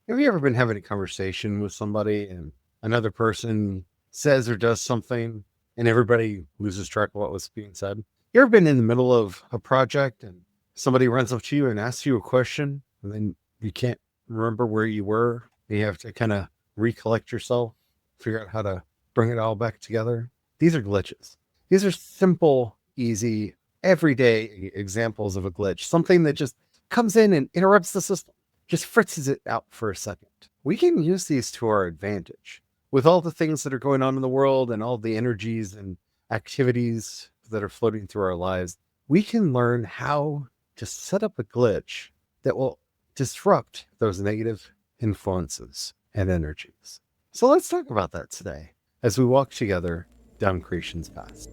Have you ever been having a conversation with somebody and another person says or does something and everybody loses track of what was being said? You ever been in the middle of a project and somebody runs up to you and asks you a question and then you can't remember where you were? And you have to kind of recollect yourself, figure out how to bring it all back together. These are glitches. These are simple, easy, everyday examples of a glitch, something that just comes in and interrupts the system, just fritzes it out for a second. We can use these to our advantage with all the things that are going on in the world and all the energies and activities that are floating through our lives. We can learn how to set up a glitch that will disrupt those negative influences and energies. So let's talk about that today as we walk together down Creation's path.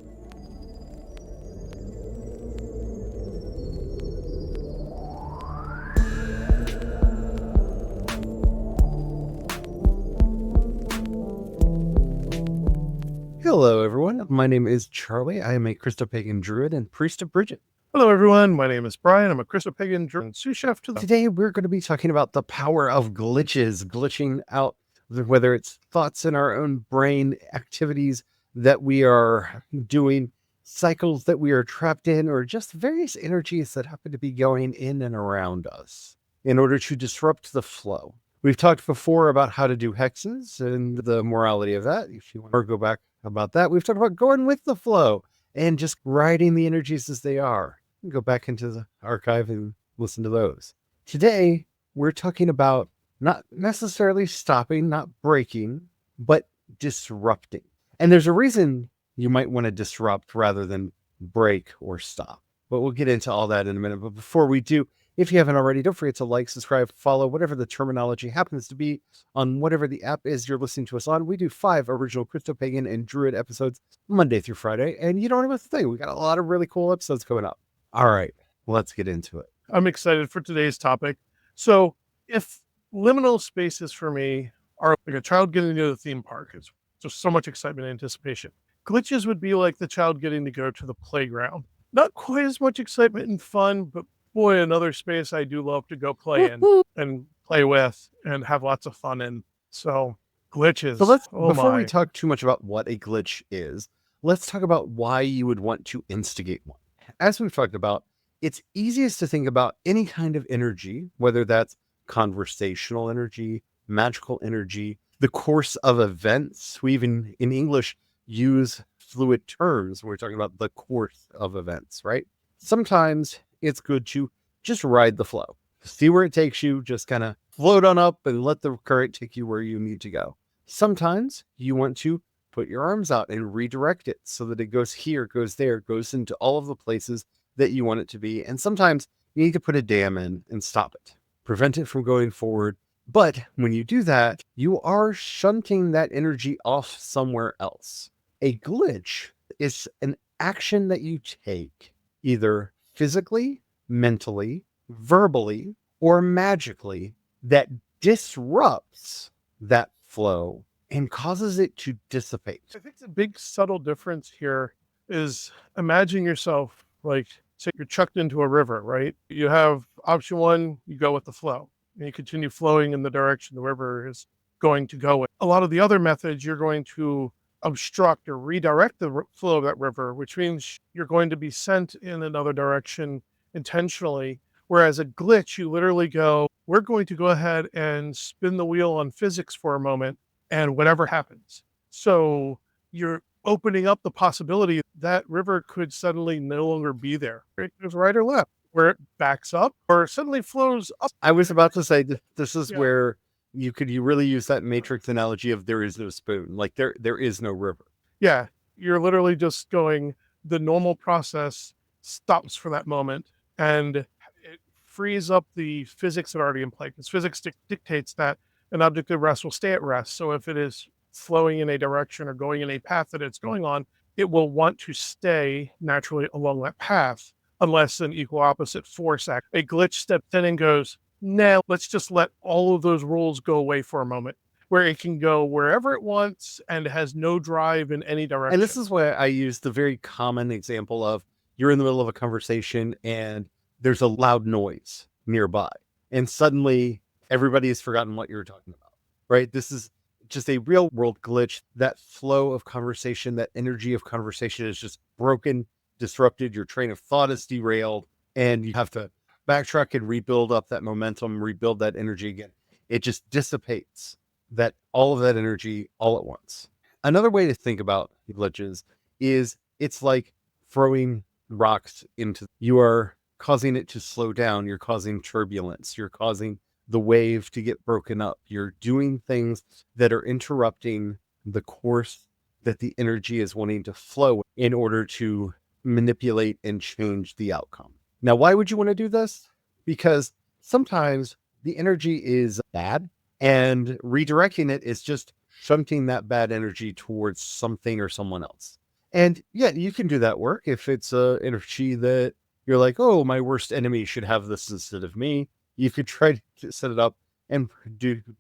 Hello, everyone. My name is Charlie. I am a Christopagan Druid and priest of Bridget. Hello, everyone. My name is Brian. I'm a Christopagan Druid and sous chef to the... Today, we're going to be talking about the power of glitches, glitching out, whether it's thoughts in our own brain, activities that we are doing, cycles that we are trapped in, or just various energies that happen to be going in and around us in order to disrupt the flow. We've talked before about how to do hexes and the morality of that. If you want to go back about that, we've talked about going with the flow and just riding the energies as they are. You can go back into the archive and listen to those. Today, we're talking about not necessarily stopping, not breaking, but disrupting. And there's a reason you might want to disrupt rather than break or stop. But we'll get into all that in a minute. But before we do, if you haven't already, don't forget to like, subscribe, follow, whatever the terminology happens to be on whatever the app is you're listening to us on. We do 5 original Christopagan and Druid episodes Monday through Friday, and you don't even have to think. We got a lot of really cool episodes coming up. All right, let's get into it. I'm excited for today's topic. So if liminal spaces for me are like a child getting to the theme park, it's just so much excitement and anticipation. Glitches would be like the child getting to go to the playground. Not quite as much excitement and fun, but boy, another space I do love to go play in and play with and have lots of fun in. So glitches. So before we talk too much about what a glitch is, let's talk about why you would want to instigate one. As we've talked about, it's easiest to think about any kind of energy, whether that's conversational energy, magical energy, the course of events. We even in English use fluid terms when we're talking about the course of events, right? Sometimes it's good to just ride the flow, see where it takes you, just kind of float on up and let the current take you where you need to go. Sometimes you want to put your arms out and redirect it so that it goes here, goes there, goes into all of the places that you want it to be. And sometimes you need to put a dam in and stop it, prevent it from going forward. But when you do that, you are shunting that energy off somewhere else. A glitch is an action that you take either physically, mentally, verbally, or magically that disrupts that flow and causes it to dissipate. I think the big subtle difference here is imagine yourself like, say you're chucked into a river, right? You have option 1, you go with the flow and you continue flowing in the direction the river is going to go. A lot of the other methods, you're going to obstruct or redirect the flow of that river, which means you're going to be sent in another direction intentionally. Whereas a glitch, you literally go, we're going to go ahead and spin the wheel on physics for a moment and whatever happens. So you're opening up the possibility that river could suddenly no longer be there. It goes right or left, where it backs up or suddenly flows up. I was about to say this is where you really use that Matrix analogy of there is no spoon, like there is no river. Yeah, you're literally just going, the normal process stops for that moment and it frees up the physics that are already in play, because physics dictates that an object at rest will stay at rest. So if it is flowing in a direction or going in a path that it's going on, it will want to stay naturally along that path unless an equal opposite force act. A glitch steps in and goes, nah, let's just let all of those rules go away for a moment, where it can go wherever it wants and has no drive in any direction. And this is why I use the very common example of you're in the middle of a conversation and there's a loud noise nearby. And suddenly everybody has forgotten what you're talking about, right? This is just a real world glitch. That flow of conversation, that energy of conversation is just broken, disrupted. Your train of thought is derailed, and you have to backtrack and rebuild up that momentum, rebuild that energy again. It just dissipates that all of that energy all at once. Another way to think about glitches is it's like throwing rocks into, you are causing it to slow down, you're causing turbulence, you're causing the wave to get broken up, you're doing things that are interrupting the course that the energy is wanting to flow in order to manipulate and change the outcome. Now, why would you want to do this? Because sometimes the energy is bad, and redirecting it is just shunting that bad energy towards something or someone else. And yeah, you can do that work if it's a energy that you're like, oh, my worst enemy should have this instead of me. You could try to set it up and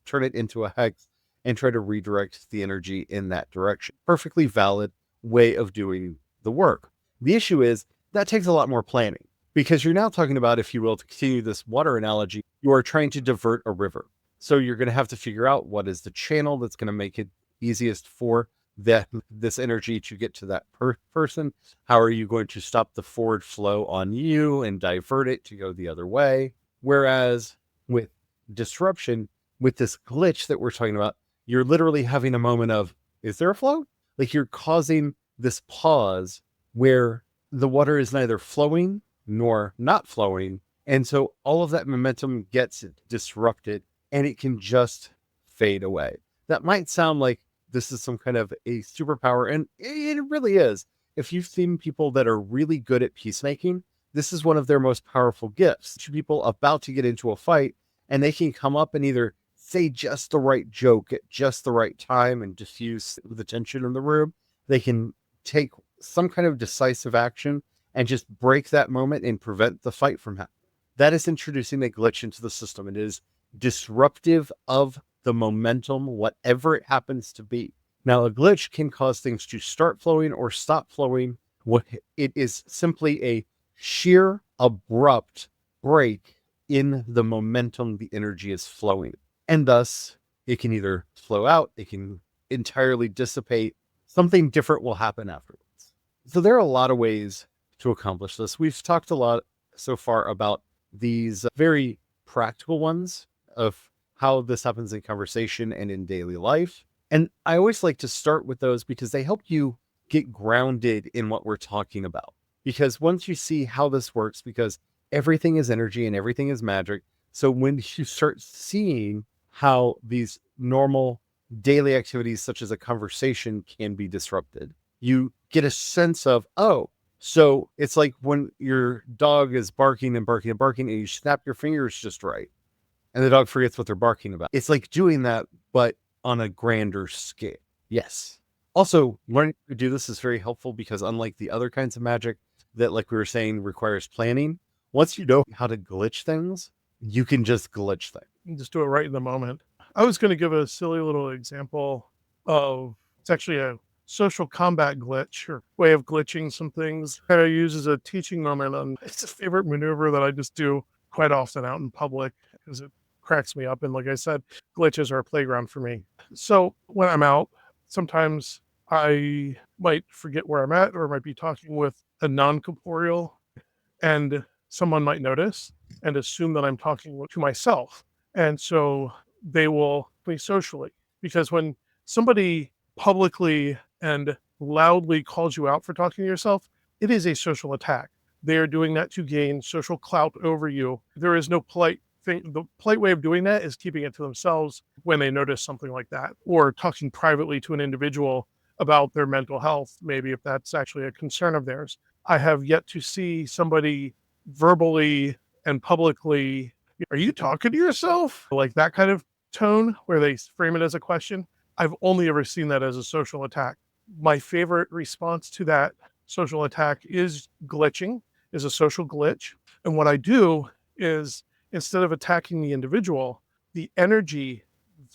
turn it into a hex and try to redirect the energy in that direction. Perfectly valid way of doing the work. The issue is that takes a lot more planning, because you're now talking about, if you will, to continue this water analogy, you are trying to divert a river. So you're going to have to figure out what is the channel that's going to make it easiest for this energy to get to that person. How are you going to stop the forward flow on you and divert it to go the other way? Whereas with disruption, with this glitch that we're talking about, you're literally having a moment of, is there a flow? Like, you're causing this pause where the water is neither flowing nor not flowing. And so all of that momentum gets disrupted and it can just fade away. That might sound like this is some kind of a superpower, and it really is. If you've seen people that are really good at peacemaking, this is one of their most powerful gifts. People about to get into a fight, and they can come up and either say just the right joke at just the right time and diffuse the tension in the room. They can take some kind of decisive action and just break that moment and prevent the fight from happening. That is introducing a glitch into the system. It is disruptive of the momentum, whatever it happens to be. Now, a glitch can cause things to start flowing or stop flowing. It is simply a sheer, abrupt break in the momentum the energy is flowing. And thus, it can either flow out, it can entirely dissipate, something different will happen afterwards. So there are a lot of ways to accomplish this. We've talked a lot so far about these very practical ones of how this happens in conversation and in daily life. And I always like to start with those because they help you get grounded in what we're talking about. Because once you see how this works, because everything is energy and everything is magic. So when you start seeing how these normal daily activities, such as a conversation, can be disrupted, you get a sense of, oh, so it's like when your dog is barking and barking and barking and you snap your fingers just right, and the dog forgets what they're barking about. It's like doing that, but on a grander scale. Yes. Also, learning to do this is very helpful because, unlike the other kinds of magic that, like we were saying, requires planning, once you know how to glitch things, you can just glitch things. You just do it right in the moment. I was going to give a silly little example of, it's actually a social combat glitch or way of glitching some things that I use as a teaching moment. And it's a favorite maneuver that I just do quite often out in public because it cracks me up. And like I said, glitches are a playground for me. So when I'm out, sometimes I might forget where I'm at, or might be talking with a non-corporeal, and someone might notice and assume that I'm talking to myself. And so they will play socially, because when somebody publicly and loudly calls you out for talking to yourself, it is a social attack. They are doing that to gain social clout over you. There is no polite thing. The polite way of doing that is keeping it to themselves when they notice something like that, or talking privately to an individual about their mental health, maybe if that's actually a concern of theirs. I have yet to see somebody verbally and publicly, are you talking to yourself? Like that kind of tone where they frame it as a question. I've only ever seen that as a social attack. My favorite response to that social attack is glitching, is a social glitch. And what I do is, instead of attacking the individual, the energy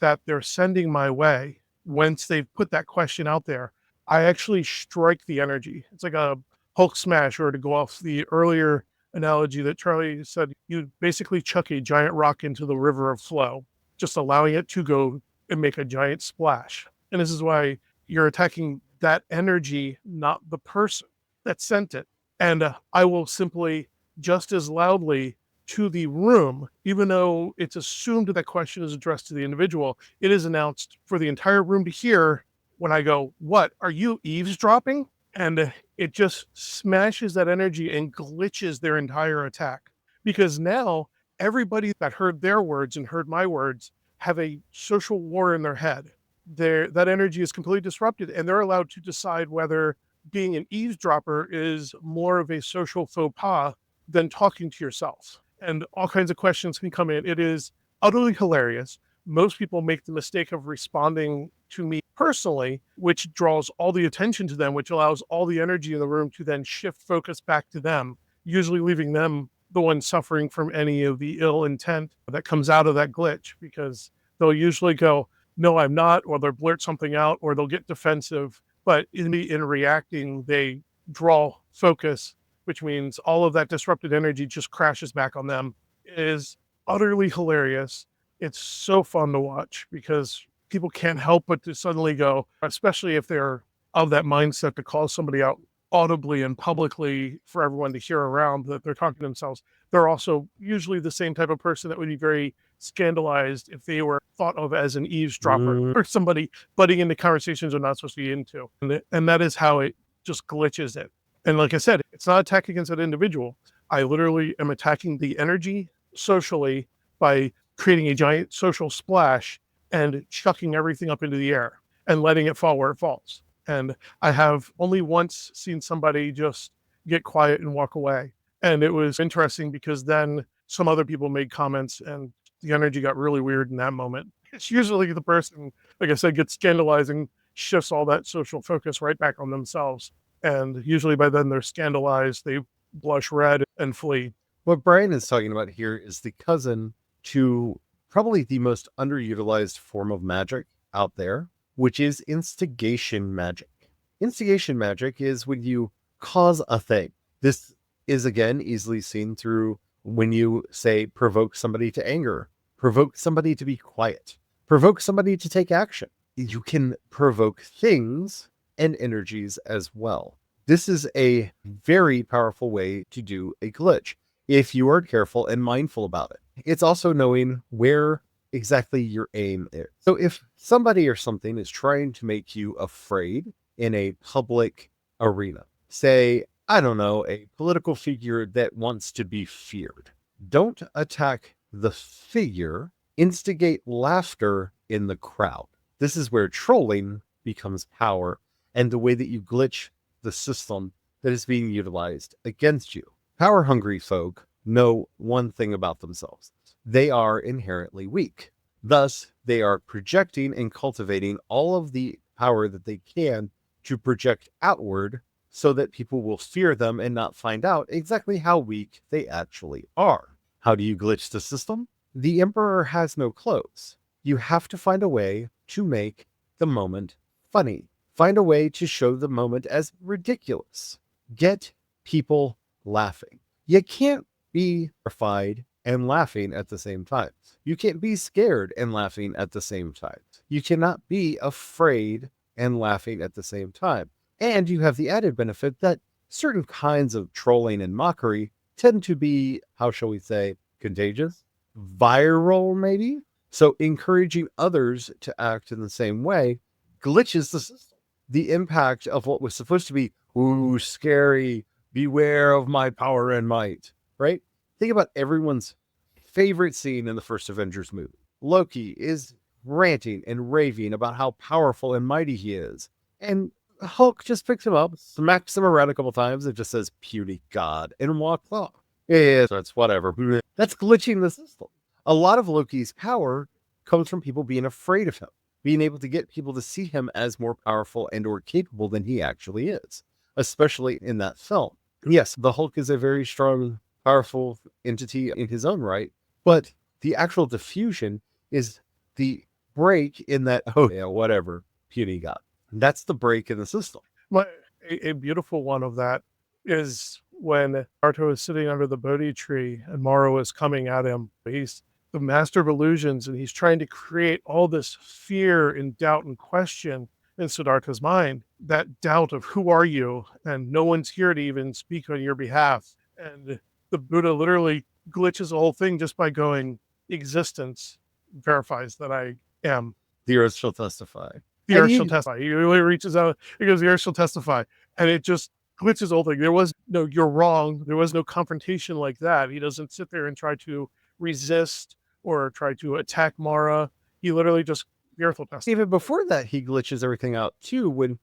that they're sending my way, once they've put that question out there, I actually strike the energy. It's like a Hulk smash, or to go off the earlier analogy that Charlie said. You basically chuck a giant rock into the river of flow, just allowing it to go and make a giant splash. And this is why you're attacking that energy, not the person that sent it. And I will simply just as loudly to the room, even though it's assumed that question is addressed to the individual, it is announced for the entire room to hear when I go, "What, are you eavesdropping?" And it just smashes that energy and glitches their entire attack. Because now everybody that heard their words and heard my words have a social war in their head. That energy is completely disrupted, and they're allowed to decide whether being an eavesdropper is more of a social faux pas than talking to yourself. And all kinds of questions can come in. It is utterly hilarious. Most people make the mistake of responding to me personally, which draws all the attention to them, which allows all the energy in the room to then shift focus back to them, usually leaving them the one suffering from any of the ill intent that comes out of that glitch, because they'll usually go, "No, I'm not," or they'll blurt something out, or they'll get defensive. But in reacting, they draw focus, which means all of that disrupted energy just crashes back on them. It is utterly hilarious. It's so fun to watch because people can't help but to suddenly go, especially if they're of that mindset, to call somebody out audibly and publicly for everyone to hear around that they're talking to themselves. They're also usually the same type of person that would be very scandalized if they were thought of as an eavesdropper or somebody butting into conversations they're not supposed to be into. And that is how it just glitches it. And like I said, it's not attack against that individual. I literally am attacking the energy socially by creating a giant social splash and chucking everything up into the air and letting it fall where it falls. And I have only once seen somebody just get quiet and walk away. And it was interesting because then some other people made comments and the energy got really weird in that moment. It's usually the person, like I said, gets scandalized and shifts all that social focus right back on themselves. And usually by then they're scandalized, they blush red and flee. What Brian is talking about here is the cousin to probably the most underutilized form of magic out there, which is instigation magic. Instigation magic is when you cause a thing. This is, again, easily seen through when you, say, provoke somebody to anger, provoke somebody to be quiet, provoke somebody to take action. You can provoke things and energies as well. This is a very powerful way to do a glitch if you are careful and mindful about it. It's also knowing where exactly your aim is. So if somebody or something is trying to make you afraid in a public arena, say, I don't know, a political figure that wants to be feared, don't attack the figure, instigate laughter in the crowd. This is where trolling becomes power and the way that you glitch the system that is being utilized against you. Power-hungry folk know one thing about themselves. They are inherently weak. Thus, they are projecting and cultivating all of the power that they can to project outward so that people will fear them and not find out exactly how weak they actually are. How do you glitch the system? The emperor has no clothes. You have to find a way to make the moment funny. Find a way to show the moment as ridiculous. Get people laughing. You can't be terrified and laughing at the same time. You can't be scared and laughing at the same time. You cannot be afraid and laughing at the same time. And you have the added benefit that certain kinds of trolling and mockery tend to be, how shall we say, contagious, viral maybe. So encouraging others to act in the same way glitches the system. The impact of what was supposed to be, ooh, scary, beware of my power and might, right? Think about everyone's favorite scene in the first Avengers movie. Loki is ranting and raving about how powerful and mighty he is. And Hulk just picks him up, smacks him around a couple times, and just says, puny God, and walks off. Yeah, that's whatever. That's glitching the system. A lot of Loki's power comes from people being afraid of him, being able to get people to see him as more powerful and or capable than he actually is, especially in that film. Yes, the Hulk is a very strong, powerful entity in his own right, but the actual diffusion is the break in that, oh yeah, whatever, puny God. That's the break in the system. A beautiful one of that is when Arto is sitting under the Bodhi tree and Mara is coming at him. He's the master of illusions, and he's trying to create all this fear and doubt and question in Siddhartha's mind. That doubt of who are you, and no one's here to even speak on your behalf. And the Buddha literally glitches the whole thing just by going, existence verifies that I am. The earth shall testify. The earth shall testify. He really reaches out, he goes, the earth shall testify. And it just glitches the whole thing. There was no, you're wrong. There was no confrontation like that. He doesn't sit there and try to resist or try to attack Mara. He literally just, the earth will testify. Even before that, he glitches everything out too, when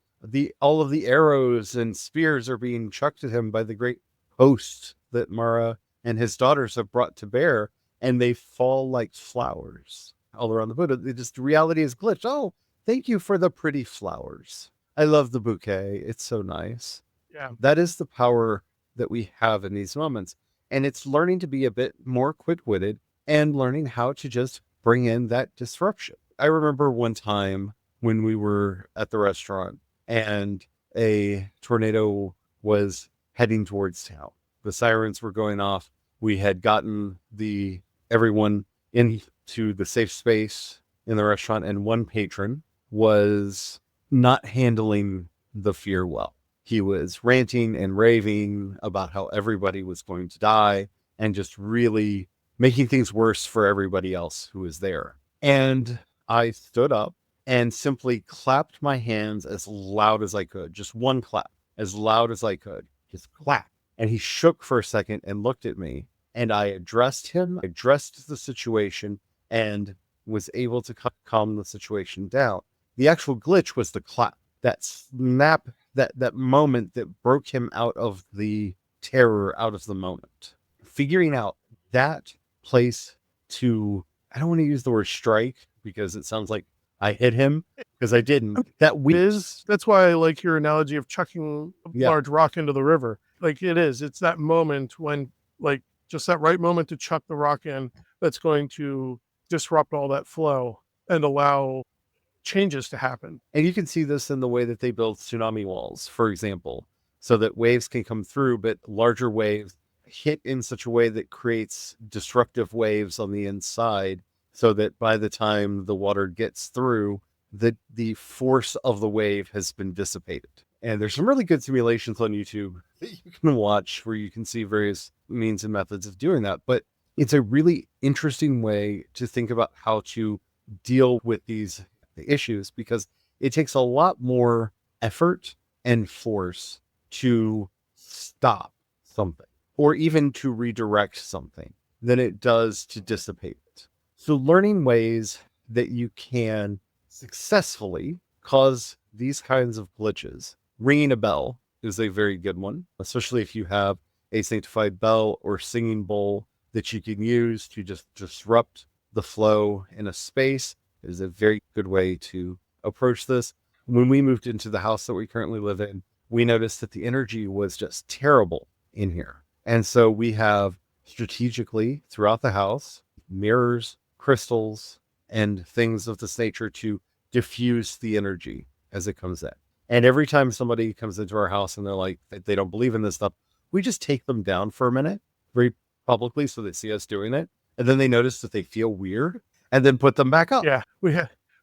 all of the arrows and spears are being chucked at him by the great host that Mara and his daughters have brought to bear, and they fall like flowers all around the Buddha. The reality is glitched. Oh, thank you for the pretty flowers. I love the bouquet. It's so nice. Yeah. That is the power that we have in these moments. And it's learning to be a bit more quick-witted and learning how to just bring in that disruption. I remember one time when we were at the restaurant and a tornado was heading towards town. The sirens were going off. We had gotten everyone into the safe space in the restaurant, and one patron was not handling the fear well. He was ranting and raving about how everybody was going to die and just really making things worse for everybody else who was there. And I stood up and simply clapped my hands as loud as I could. Just one clap, as loud as I could. Just clap. And he shook for a second and looked at me. And I addressed him, addressed the situation, and was able to calm the situation down. The actual glitch was the clap. That snap, that moment that broke him out of the terror, out of the moment. Figuring out that place to, I don't want to use the word strike because it sounds like I hit him, because I didn't. That's why I like your analogy of chucking a large rock into the river. Like it is. It's that moment when, like, just that right moment to chuck the rock in that's going to disrupt all that flow and allow changes to happen. And you can see this in the way that they build tsunami walls, for example, so that waves can come through, but larger waves hit in such a way that creates disruptive waves on the inside, so that by the time the water gets through, the force of the wave has been dissipated. And there's some really good simulations on YouTube that you can watch where you can see various means and methods of doing that. But it's a really interesting way to think about how to deal with these issues, because it takes a lot more effort and force to stop something or even to redirect something than it does to dissipate it. So learning ways that you can successfully cause these kinds of glitches. Ringing a bell is a very good one, especially if you have a sanctified bell or singing bowl that you can use to just disrupt the flow in a space. It is a very good way to approach this. When we moved into the house that we currently live in, we noticed that the energy was just terrible in here. And so we have strategically throughout the house, mirrors, crystals, and things of this nature to diffuse the energy as it comes in. And every time somebody comes into our house and they're like, they don't believe in this stuff, we just take them down for a minute very publicly so they see us doing it. And then they notice that they feel weird and then put them back up. Yeah, we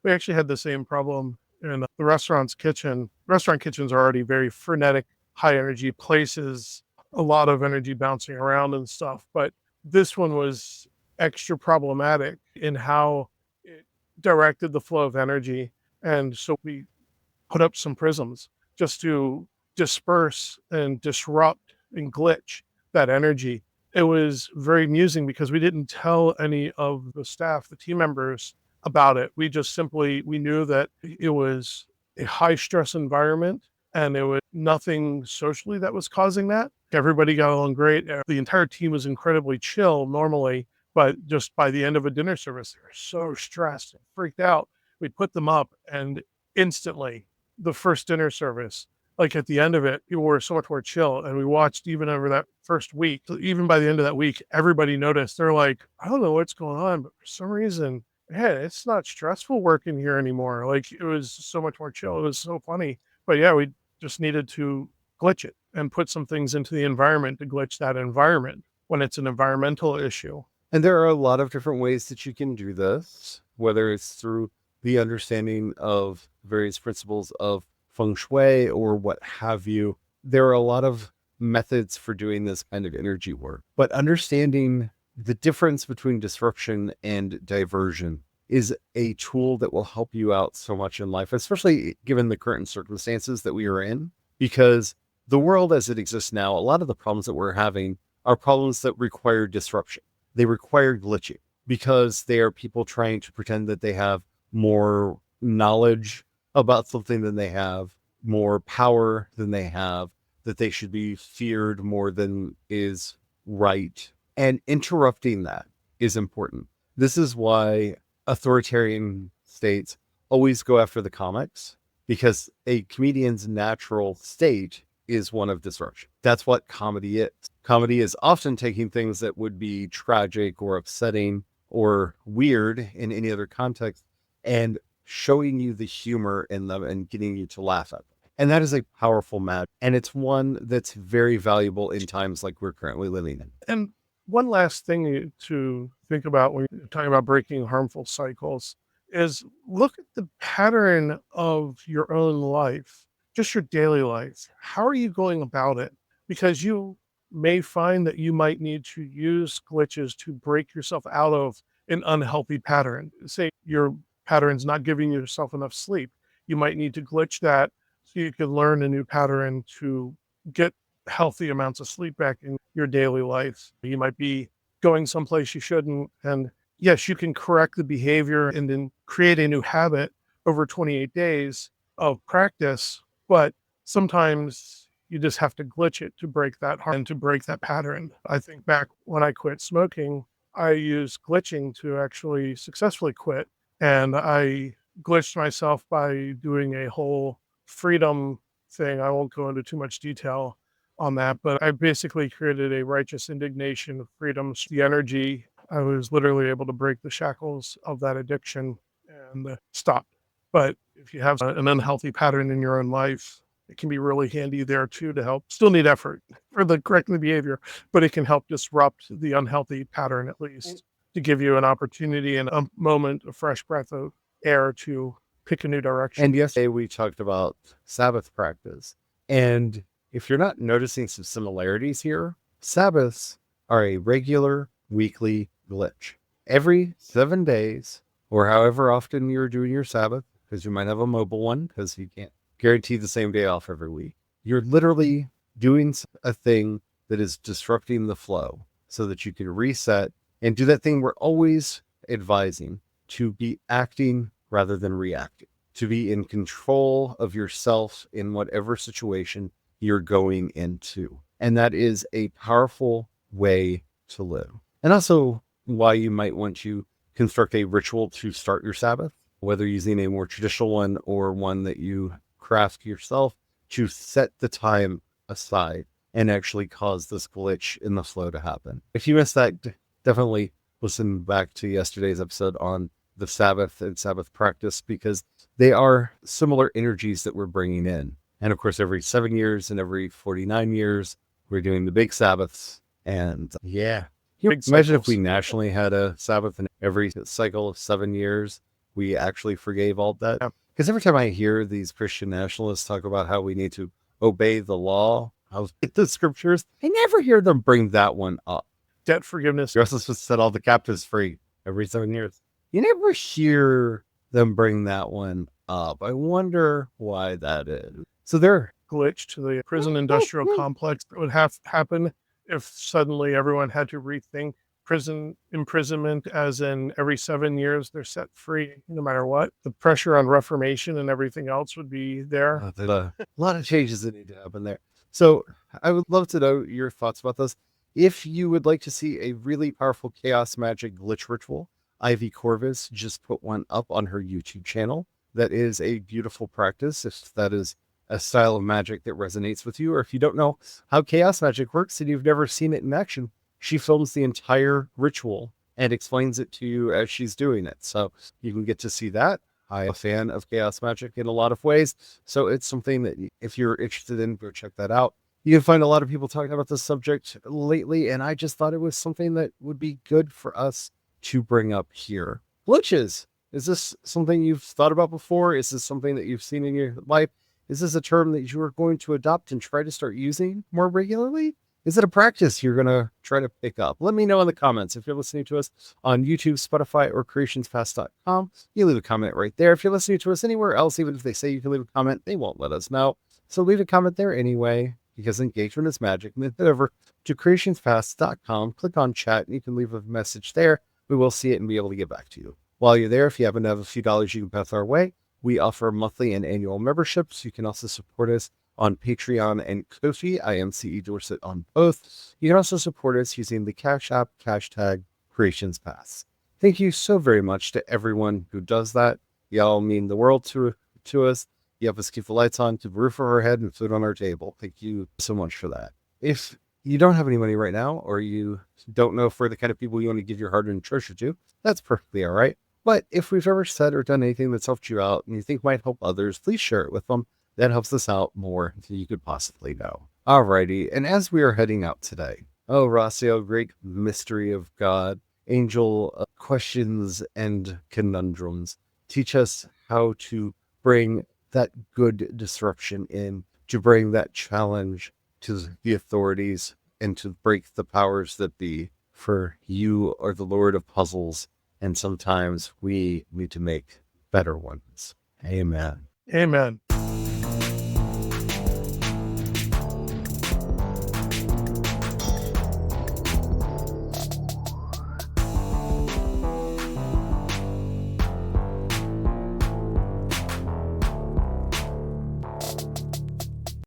actually had the same problem in the restaurant's kitchen. Restaurant kitchens are already very frenetic, high energy places, a lot of energy bouncing around and stuff. But this one was extra problematic in how it directed the flow of energy. And so we put up some prisms just to disperse and disrupt and glitch that energy. It was very amusing because we didn't tell any of the staff, the team members, about it. We just simply, we knew that it was a high stress environment and there was nothing socially that was causing that. Everybody got along great. The entire team was incredibly chill normally, but just by the end of a dinner service, they were so stressed and freaked out. We put them up and instantly the first dinner service, like at the end of it, people were so much more chill. And we watched even over that first week, even by the end of that week, everybody noticed. They're like, I don't know what's going on, but for some reason, hey, it's not stressful working here anymore. Like it was so much more chill. It was so funny. But yeah, we just needed to glitch it. and put some things into the environment to glitch that environment when it's an environmental issue. And there are a lot of different ways that you can do this, whether it's through the understanding of various principles of feng shui or what have you. There are a lot of methods for doing this kind of energy work, but understanding the difference between disruption and diversion is a tool that will help you out so much in life, especially given the current circumstances that we are in, because the world as it exists now, a lot of the problems that we're having are problems that require disruption. They require glitching because they are people trying to pretend that they have more knowledge about something than they have, more power than they have, that they should be feared more than is right. And interrupting that is important. This is why authoritarian states always go after the comics, because a comedian's natural state is one of disruption. That's what comedy is. Comedy is often taking things that would be tragic or upsetting or weird in any other context and showing you the humor in them and getting you to laugh at them. And that is a powerful magic. And it's one that's very valuable in times like we're currently living in. And one last thing to think about when you're talking about breaking harmful cycles is look at the pattern of your own life, just your daily life. How are you going about it? Because you may find that you might need to use glitches to break yourself out of an unhealthy pattern. Say your pattern's not giving yourself enough sleep. You might need to glitch that so you can learn a new pattern to get healthy amounts of sleep back in your daily life. You might be going someplace you shouldn't. And yes, you can correct the behavior and then create a new habit over 28 days of practice. But sometimes you just have to glitch it to break that harm and to break that pattern. I think back when I quit smoking, I used glitching to actually successfully quit. And I glitched myself by doing a whole freedom thing. I won't go into too much detail on that, but I basically created a righteous indignation of freedom, the energy. I was literally able to break the shackles of that addiction and stop. But if you have an unhealthy pattern in your own life, it can be really handy there too to help. Still need effort for the correcting the behavior, but it can help disrupt the unhealthy pattern at least to give you an opportunity and a moment, a fresh breath of air to pick a new direction. And yesterday we talked about Sabbath practice. And if you're not noticing some similarities here, Sabbaths are a regular weekly glitch. Every 7 days, or however often you're doing your Sabbath, because you might have a mobile one, because you can't guarantee the same day off every week. You're literally doing a thing that is disrupting the flow so that you can reset and do that thing we're always advising, to be acting rather than reacting, to be in control of yourself in whatever situation you're going into. And that is a powerful way to live. And also why you might want to construct a ritual to start your Sabbath, whether using a more traditional one or one that you craft yourself, to set the time aside and actually cause this glitch in the flow to happen. If you missed that, definitely listen back to yesterday's episode on the Sabbath and Sabbath practice, because they are similar energies that we're bringing in. And of course, every 7 years and every 49 years, we're doing the big Sabbaths. And yeah, you imagine if we nationally had a Sabbath and every cycle of 7 years, we actually forgave all that. Because every time I hear these Christian nationalists talk about how we need to obey the law, the scriptures, I never hear them bring that one up. Debt forgiveness. You're also supposed to set all the captives free every 7 years. You never hear them bring that one up. I wonder why that is. So they're glitch to the prison industrial complex that would have happen if suddenly everyone had to rethink prison imprisonment, as in every 7 years they're set free no matter what. The pressure on reformation and everything else would be there. There's a lot of changes that need to happen there. So I would love to know your thoughts about this. If you would like to see a really powerful chaos magic glitch ritual, Ivy Corvus just put one up on her YouTube channel. That is a beautiful practice, if that is a style of magic that resonates with you, or if you don't know how chaos magic works and you've never seen it in action, she films the entire ritual and explains it to you as she's doing it. So you can get to see that. I'm a fan of chaos magic in a lot of ways, so it's something that if you're interested in, go check that out. You can find a lot of people talking about this subject lately, and I just thought it was something that would be good for us to bring up here. Glitches. Is this something you've thought about before? Is this something that you've seen in your life? Is this a term that you are going to adopt and try to start using more regularly? Is it a practice you're going to try to pick up? Let me know in the comments. If you're listening to us on YouTube, Spotify, or CreationsPaths.com, you leave a comment right there. If you're listening to us anywhere else, even if they say you can leave a comment, they won't let us know. So leave a comment there anyway, because engagement is magic. And then head over to CreationsPaths.com, click on chat, and you can leave a message there. We will see it and be able to get back to you. While you're there, if you happen to have a few dollars you can pass our way, we offer monthly and annual memberships. You can also support us on Patreon and Ko-fi. I am CE Dorset on both. You can also support us using the Cash App hashtag CreationsPaths. Thank you so very much to everyone who does that. Y'all mean the world to us. You help us keep the lights on, keep a roof over our head, and food on our table. Thank you so much for that. If you don't have any money right now, or you don't know if we're the kind of people you want to give your hard-earned treasure to, that's perfectly all right. But if we've ever said or done anything that's helped you out and you think might help others, please share it with them. That helps us out more than you could possibly know. Alrighty, and as we are heading out today, oh, Rossio, great mystery of God, angel questions and conundrums, teach us how to bring that good disruption in, to bring that challenge to the authorities, and to break the powers that be. For you are the Lord of puzzles, and sometimes we need to make better ones. Amen. Amen.